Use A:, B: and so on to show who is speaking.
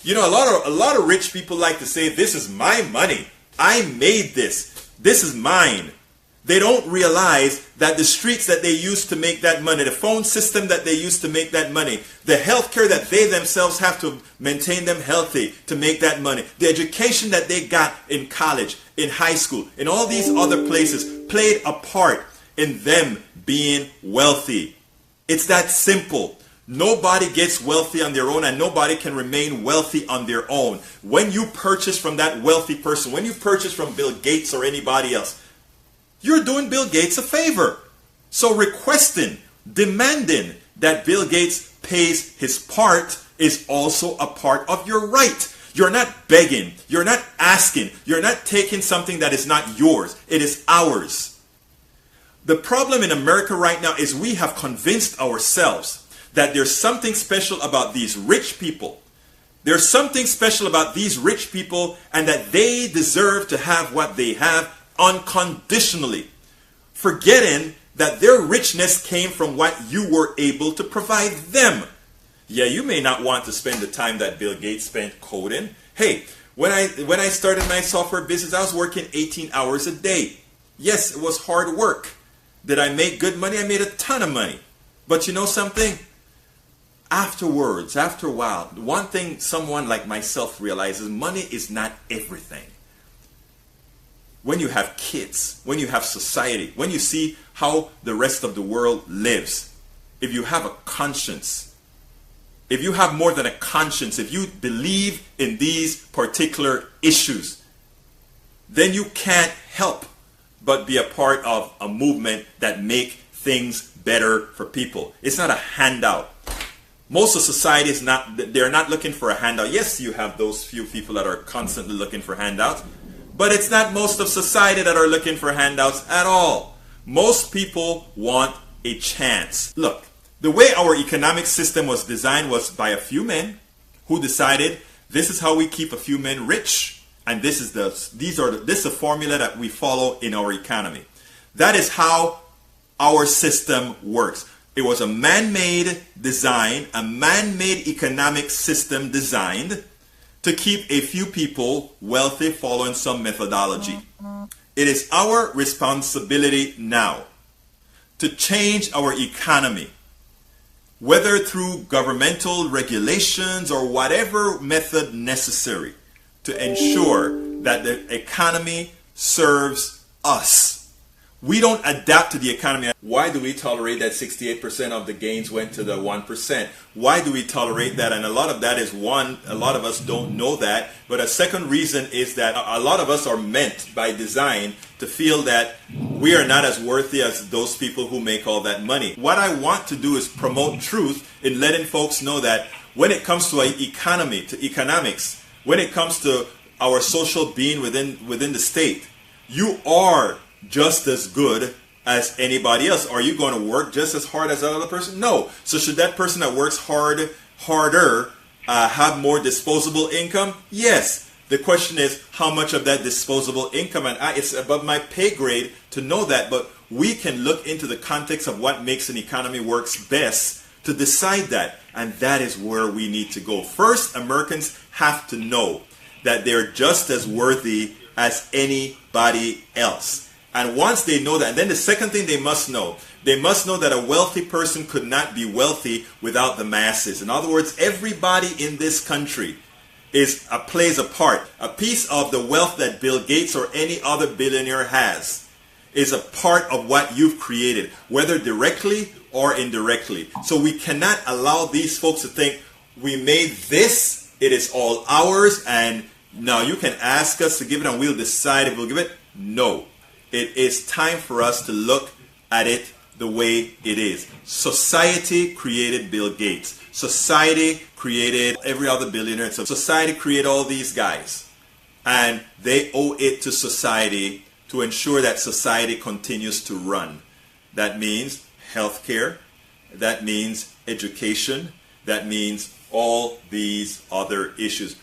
A: You know, a lot of rich people like to say, this is my money. I made this. This is mine. They don't realize that the streets that they used to make that money, the phone system that they used to make that money, the healthcare that they themselves have to maintain them healthy to make that money, the education that they got in college, in high school, in all these other places played a part in them being wealthy. It's that simple. Nobody gets wealthy on their own, and nobody can remain wealthy on their own. When you purchase from that wealthy person, when you purchase from Bill Gates or anybody else, you're doing Bill Gates a favor. So requesting, demanding that Bill Gates pays his part is also a part of your right. You're not begging, you're not asking, you're not taking something that is not yours. It is ours. The problem in America right now is we have convinced ourselves that there's something special about these rich people. There's something special about these rich people, and that they deserve to have what they have unconditionally, forgetting that their richness came from what you were able to provide them. Yeah, you may not want to spend the time that Bill Gates spent coding. Hey, when I started my software business, I was working 18 hours a day. Yes, it was hard work. Did I make good money? I made a ton of money. But you know something? Afterwards, after a while, one thing someone like myself realizes, money is not everything. When you have kids, when you have society, when you see how the rest of the world lives, if you have a conscience, if you have more than a conscience, if you believe in these particular issues, then you can't help but be a part of a movement that make things better for people. It's not a handout. Most of society is not, they're not looking for a handout. Yes, you have those few people that are constantly looking for handouts, but it's not most of society that are looking for handouts at all. Most people want a chance. Look, the way our economic system was designed was by a few men who decided this is how we keep a few men rich, and this is the formula that we follow in our economy. That is how our system works. It was a man-made design, a man-made economic system designed to keep a few people wealthy following some methodology. It is our responsibility now to change our economy, whether through governmental regulations or whatever method necessary, to ensure that the economy serves us. We don't adapt to the economy. Why do we tolerate that 68% of the gains went to the 1%? Why do we tolerate that? And a lot of that is one, a lot of us don't know that. But a second reason is that a lot of us are meant by design to feel that we are not as worthy as those people who make all that money. What I want to do is promote truth in letting folks know that when it comes to economy, to economics, when it comes to our social being within the state, you are just as good as anybody else. Are you going to work just as hard as that other person? No. So should that person that works harder have more disposable income? Yes. The question is how much of that disposable income, and it's above my pay grade to know that, but we can look into the context of what makes an economy works best to decide that, and that is where we need to go. First, Americans have to know that they're just as worthy as anybody else. And once they know that, and then the second thing they must know that a wealthy person could not be wealthy without the masses. In other words, everybody in this country plays a part. A piece of the wealth that Bill Gates or any other billionaire has is a part of what you've created, whether directly or indirectly. So we cannot allow these folks to think we made this, it is all ours, and now you can ask us to give it and we'll decide if we'll give it. No. It is time for us to look at it the way it is. Society created Bill Gates. Society created every other billionaire. So society created all these guys. And they owe it to society to ensure that society continues to run. That means healthcare. That means education. That means all these other issues.